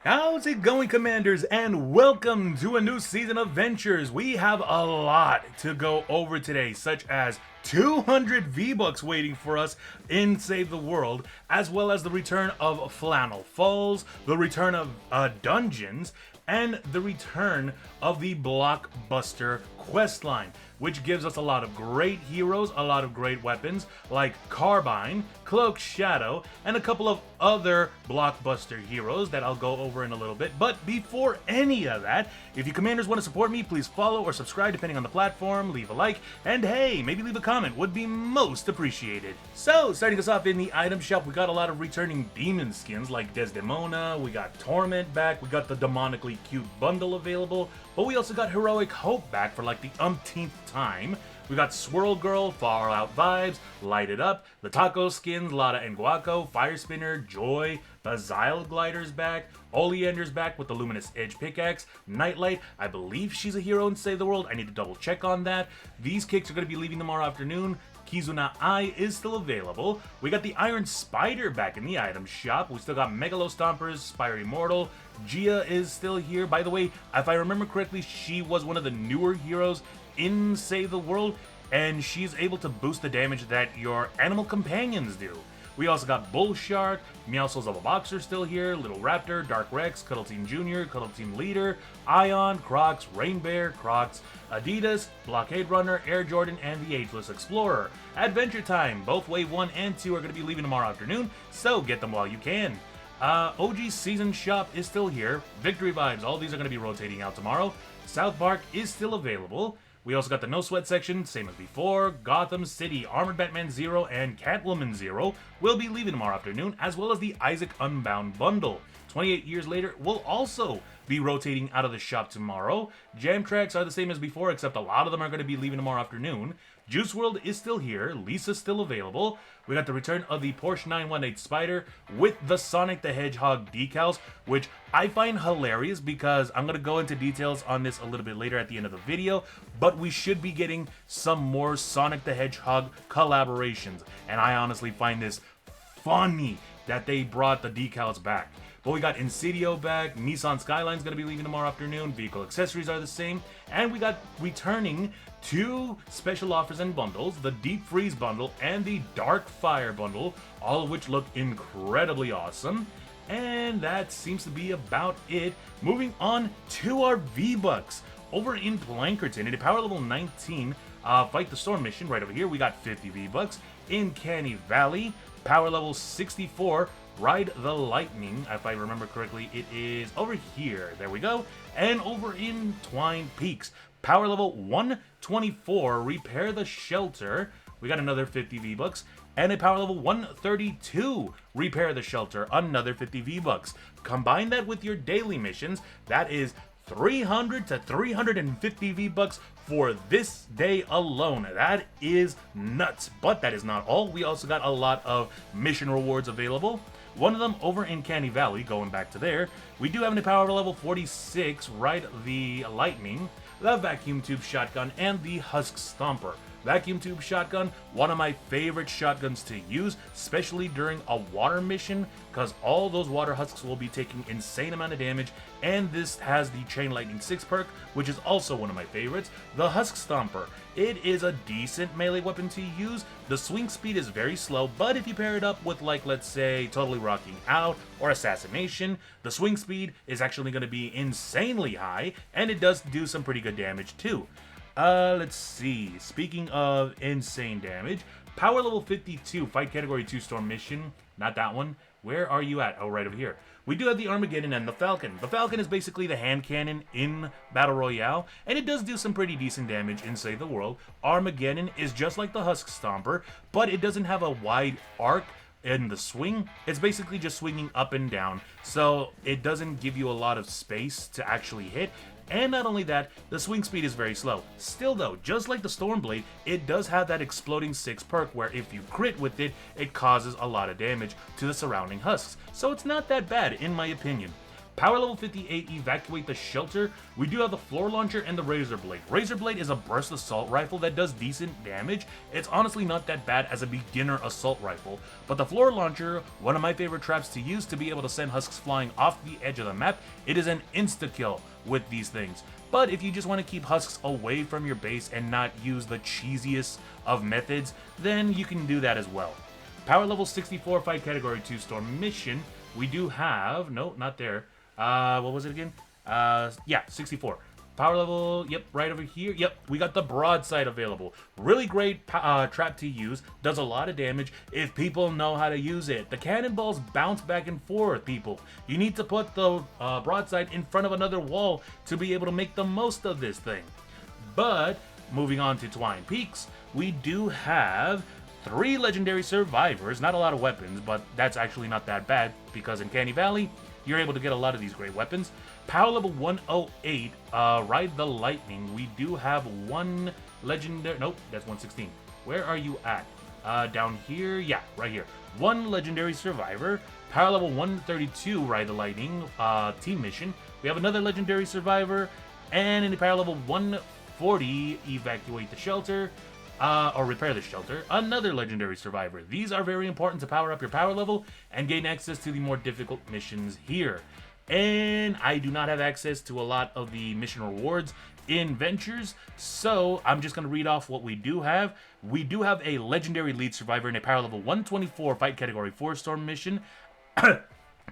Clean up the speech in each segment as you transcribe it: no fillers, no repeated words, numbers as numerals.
How's it going, Commanders? And welcome to a new season of Ventures. We have a lot to go over today, such as 200 V-Bucks waiting for us in Save the World, as well as the return of Flannel Falls, the return of Dungeons, and the return of the Blockbuster Questline, which gives us a lot of great heroes, a lot of great weapons like Carbine, Cloak Shadow, and a couple of other Blockbuster heroes that I'll go over in a little bit. But before any of that, if you Commanders want to support me, please follow or subscribe depending on the platform, leave a like, and hey, maybe leave a comment, would be most appreciated. So, starting us off in the item shop, we got a lot of returning demon skins like Desdemona, we got Torment back, we got the demonically cute bundle available, but we also got Heroic Hope back for like the umpteenth time. We got Swirl Girl, Far Out Vibes, Light It Up, the Taco Skins, Lada and Guaco, Fire Spinner, Joy, Bazile Glider's back, Oleander's back with the Luminous Edge Pickaxe, Nightlight, I believe she's a hero in Save the World, I need to double check on that. These kicks are going to be leaving tomorrow afternoon. Kizuna Eye is still available. We got the Iron Spider back in the item shop. We still got Megalo Stompers, Spire Immortal. Gia is still here. By the way, if I remember correctly, she was one of the newer heroes in Save the World, and she's able to boost the damage that your animal companions do. We also got Bull Shark, Meowscles of Vbucks are still here, Little Raptor, Dark Rex, Cuddle Team Jr., Cuddle Team Leader, Ion, Crocs, Rain Bear, Crocs, Adidas, Blockade Runner, Air Jordan, and the Ageless Explorer. Adventure Time, both Wave 1 and 2 are going to be leaving tomorrow afternoon, so get them while you can. OG Season Shop is still here, Victory Vibes, all these are going to be rotating out tomorrow. South Park is still available. We also got the No Sweat section, same as before. Gotham City, Armored Batman 0, and Catwoman 0 will be leaving tomorrow afternoon, as well as the Isaac Unbound bundle. 28 years later will also be rotating out of the shop tomorrow. Jam tracks are the same as before, except a lot of them are going to be leaving tomorrow afternoon. Juice World is still here. Lisa's still available. We got the return of the Porsche 918 Spider with the Sonic the Hedgehog decals, which I find hilarious because I'm going to go into details on this a little bit later at the end of the video, but we should be getting some more Sonic the Hedgehog collaborations, and I honestly find this funny that they brought the decals back. But we got Insidio back, Nissan Skyline's going to be leaving tomorrow afternoon, vehicle accessories are the same, and we got returning 2 special offers and bundles, the Deep Freeze bundle and the Dark Fire bundle, all of which look incredibly awesome. And that seems to be about it. Moving on to our V-Bucks. Over in Plankerton, in a power level 19 Fight the Storm mission right over here, we got 50 V-Bucks. In Canny Valley, power level 64, Ride the Lightning, if I remember correctly, it is over here. There we go. And over in Twine Peaks, power level 124, Repair the Shelter. We got another 50 V-Bucks. And a power level 132, Repair the Shelter, another 50 V-Bucks. Combine that with your daily missions, that is 300 to 350 V-Bucks for this day alone. That is nuts. But that is not all. We also got a lot of mission rewards available. One of them over in Canny Valley, going back to there, we do have a power level 46, Ride the Lightning, the Vacuum Tube Shotgun, and the Husk Stomper. Vacuum Tube Shotgun, one of my favorite shotguns to use, especially during a water mission, because all those water husks will be taking insane amount of damage, and this has the Chain Lightning 6 perk, which is also one of my favorites. The Husk Stomper, it is a decent melee weapon to use. The swing speed is very slow, but if you pair it up with, like, let's say, Totally Rocking Out or Assassination, the swing speed is actually going to be insanely high, and it does do some pretty good damage too. Let's see. Speaking of insane damage, power level 52, fight category 2 storm mission. Not that one. Where are you at? Oh, right over here. We do have the Armageddon and the Falcon. The Falcon is basically the hand cannon in Battle Royale, and it does do some pretty decent damage in Save the World. Armageddon is just like the Husk Stomper, but it doesn't have a wide arc in the swing. It's basically just swinging up and down, so it doesn't give you a lot of space to actually hit. And not only that, the swing speed is very slow. Still though, just like the Stormblade, it does have that Exploding 6 perk where if you crit with it, it causes a lot of damage to the surrounding husks. So it's not that bad in my opinion. Power level 58, evacuate the shelter. We do have the floor launcher and the razor blade. Razor blade is a burst assault rifle that does decent damage. It's honestly not that bad as a beginner assault rifle, but the floor launcher, one of my favorite traps to use to be able to send husks flying off the edge of the map. It is an insta-kill with these things. But if you just want to keep husks away from your base and not use the cheesiest of methods, then you can do that as well. Power level 64, fight category 2 storm mission. We do have, no, not there. What was it again? Yeah, 64. Power level, yep, right over here. Yep, we got the broadside available. Really great trap to use. Does a lot of damage if people know how to use it. The cannonballs bounce back and forth, people. You need to put the broadside in front of another wall to be able to make the most of this thing. But, moving on to Twine Peaks, we do have 3 legendary survivors. Not a lot of weapons, but that's actually not that bad because in Canny Valley, you're able to get a lot of these great weapons. Power level 108, Ride the Lightning. We do have 1 legendary... Nope, that's 116. Where are you at? Down here? Yeah, right here. 1 legendary survivor. Power level 132, Ride the Lightning, team mission. We have another legendary survivor. And in the power level 140, evacuate the shelter. Or repair the shelter, another legendary survivor. These are very important to power up your power level and gain access to the more difficult missions here. And I do not have access to a lot of the mission rewards in Ventures, so I'm just going to read off what we do have. We do have a legendary lead survivor in a power level 124 fight category 4 storm mission.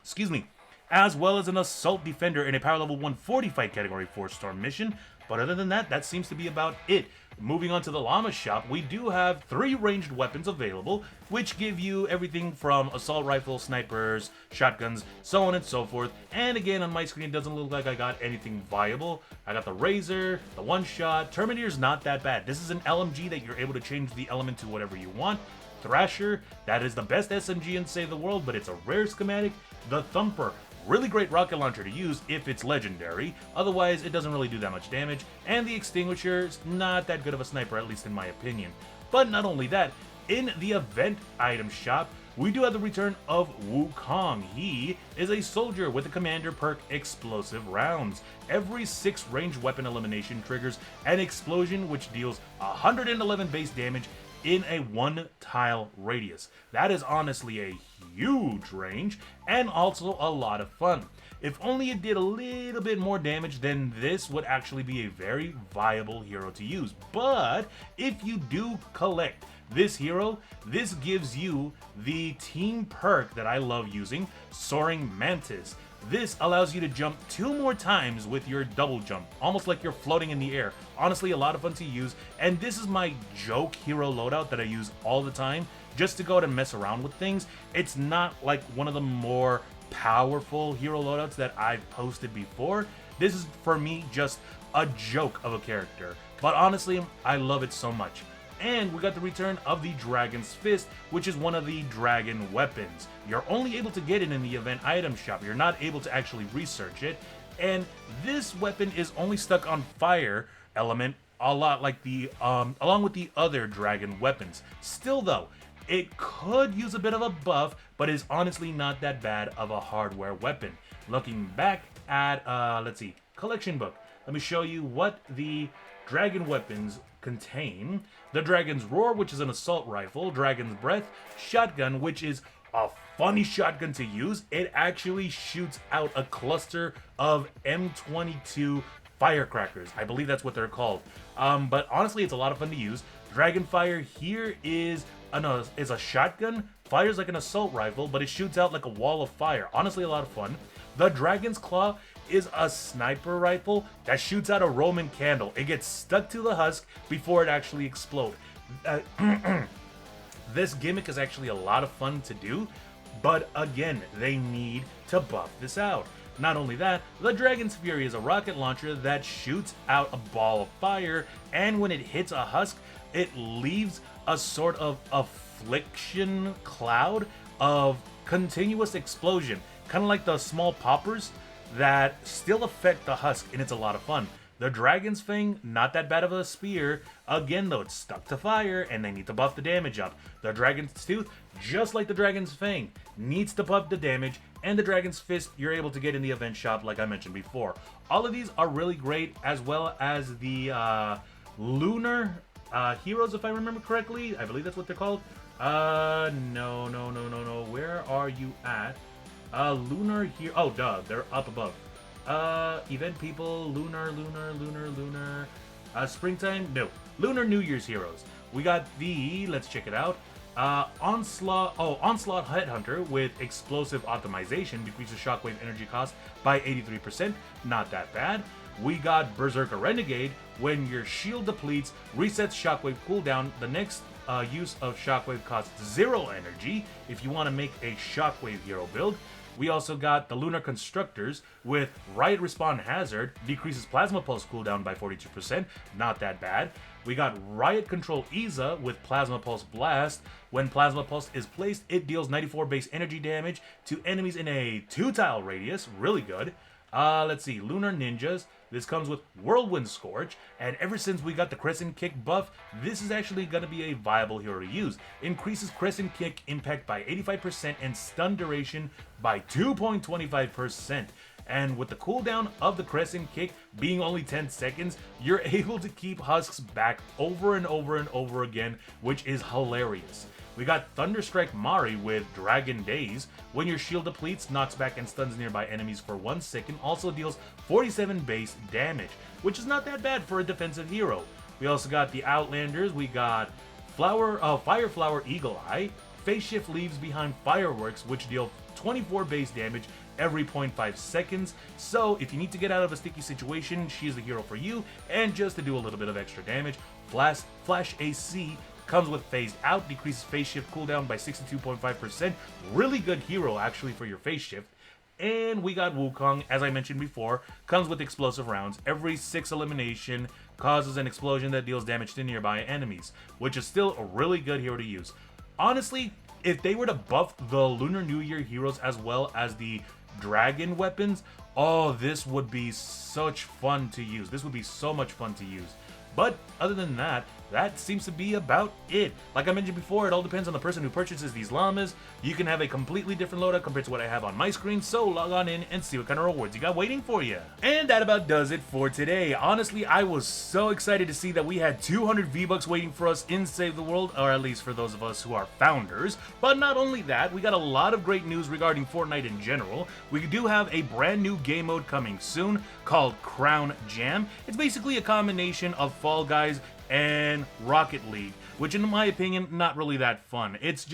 Excuse me. As well as an assault defender in a power level 140 fight category 4 storm mission. But other than that, that seems to be about it. Moving on to the llama shop, we do have 3 ranged weapons available, which give you everything from assault rifles, snipers, shotguns, so on and so forth. And again, on my screen, it doesn't look like I got anything viable. I got the Razor, the one-shot. Terminator's not that bad. This is an LMG that you're able to change the element to whatever you want. Thrasher, that is the best SMG in Save the World, but it's a rare schematic. The Thumper, really great rocket launcher to use if it's legendary, otherwise it doesn't really do that much damage, and the Extinguisher's not that good of a sniper, at least in my opinion. But not only that, in the event item shop, we do have the return of Wukong. He is a soldier with the commander perk Explosive Rounds. Every 6 ranged weapon elimination triggers an explosion which deals 111 base damage in a 1 tile radius. That is honestly a huge range and also a lot of fun. If only it did a little bit more damage, then this would actually be a very viable hero to use. But if you do collect this hero, this gives you the team perk that I love using, Soaring Mantis. This allows you to jump 2 more times with your double jump, almost like you're floating in the air. Honestly, a lot of fun to use, and this is my joke hero loadout that I use all the time, just to go out and mess around with things. It's not like one of the more powerful hero loadouts that I've posted before. This is, for me, just a joke of a character, but honestly, I love it so much. And we got the return of the Dragon's Fist, which is one of the dragon weapons. You're only able to get it in the event item shop. You're not able to actually research it. And this weapon is only stuck on fire element, a lot like the along with the other dragon weapons. Still though, it could use a bit of a buff, but is honestly not that bad of a hardware weapon. Looking back at let's see, collection book. Let me show you what the dragon weapons contain. The Dragon's Roar, which is an assault rifle. Dragon's Breath, shotgun, which is a funny shotgun to use. It actually shoots out a cluster of M22 firecrackers. I believe that's what they're called. But honestly, it's a lot of fun to use. Dragonfire here is a shotgun. Fires like an assault rifle, but it shoots out like a wall of fire. Honestly, a lot of fun. The Dragon's Claw is a sniper rifle that shoots out a Roman candle. It gets stuck to the husk before it actually explodes. This gimmick is actually a lot of fun to do, but again, they need to buff this out. Not only that, the Dragon's Fury is a rocket launcher that shoots out a ball of fire, and when it hits a husk, it leaves a sort of affliction cloud of continuous explosion, kind of like the small poppers that still affect the husk, and it's a lot of fun. The Dragon's Fang, not that bad of a spear. Again though, it's stuck to fire and they need to buff the damage up. The Dragon's Tooth, just like the Dragon's Fang, needs to buff the damage and the Dragon's Fist you're able to get in the event shop like I mentioned before. All of these are really great, as well as the Lunar Heroes, if I remember correctly. I believe that's what they're called. No. Where are you at? Lunar here. Oh, duh. They're up above. Event people. Lunar. Springtime. No. Lunar New Year's Heroes. We got the. Let's check it out. Onslaught Headhunter with explosive optimization decreases shockwave energy cost by 83%. Not that bad. We got Berserker Renegade. When your shield depletes, resets shockwave cooldown. The next use of shockwave costs 0 energy if you want to make a shockwave hero build. We also got the Lunar Constructors with Riot Respawn Hazard, decreases Plasma Pulse cooldown by 42%, not that bad. We got Riot Control Iza with Plasma Pulse Blast. When Plasma Pulse is placed, it deals 94 base energy damage to enemies in a 2-tile radius, really good. Let's see, Lunar Ninjas. This comes with Whirlwind Scorch, and ever since we got the Crescent Kick buff, this is actually going to be a viable hero to use. Increases Crescent Kick impact by 85% and stun duration by 2.25%. And with the cooldown of the Crescent Kick being only 10 seconds, you're able to keep Husks back over and over again, which is hilarious. We got Thunderstrike Mari with Dragon Days. When your shield depletes, knocks back and stuns nearby enemies for 1 second. Also deals 47 base damage, which is not that bad for a defensive hero. We also got the Outlanders. We got Fire Flower Eagle Eye. Phase Shift leaves behind fireworks, which deal 24 base damage every 0.5 seconds. So if you need to get out of a sticky situation, she's the hero for you. And just to do a little bit of extra damage, Flash AC comes with Phased Out, decreases Phase Shift cooldown by 62.5%. Really good hero, actually, for your Phase Shift. And we got Wukong, as I mentioned before, comes with explosive rounds. Every 6 elimination causes an explosion that deals damage to nearby enemies, which is still a really good hero to use. Honestly, if they were to buff the Lunar New Year heroes as well as the dragon weapons, oh, this would be such fun to use. This would be so much fun to use. But other than that, that seems to be about it. Like I mentioned before, it all depends on the person who purchases these llamas. You can have a completely different loadout compared to what I have on my screen, so log on in and see what kind of rewards you got waiting for you. And that about does it for today. Honestly, I was so excited to see that we had 200 V-Bucks waiting for us in Save the World, or at least for those of us who are founders. But not only that, we got a lot of great news regarding Fortnite in general. We do have a brand new game mode coming soon called Crown Jam. It's basically a combination of Fall Guys and Rocket League, which in my opinion, not really that fun. It's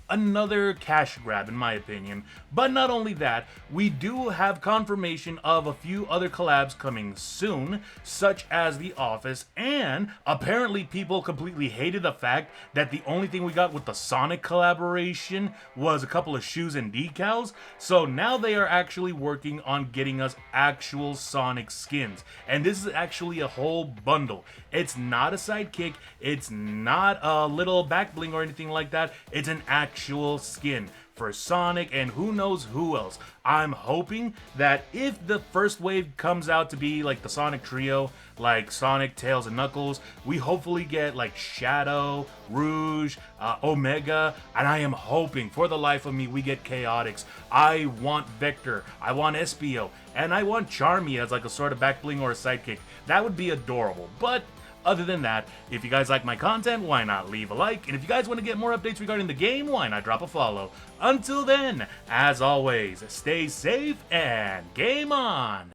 another cash grab in my opinion. But not only that, we do have confirmation of a few other collabs coming soon, such as The Office, and apparently people completely hated the fact that the only thing we got with the Sonic collaboration was a couple of shoes and decals. So now they are actually working on getting us actual Sonic skins, and this is actually a whole bundle. It's not a sidekick, it's not a little back bling or anything like that. It's an actual skin for Sonic and who knows who else. I'm hoping that if the first wave comes out to be like the Sonic trio, like Sonic, Tails, and Knuckles, we hopefully get like Shadow, Rouge, Omega, and I am hoping for the life of me we get Chaotix. I want Vector, I want Espio, and I want Charmy as like a sort of back bling or a sidekick. That would be adorable. But other than that, if you guys like my content, why not leave a like? And if you guys want to get more updates regarding the game, why not drop a follow? Until then, as always, stay safe and game on!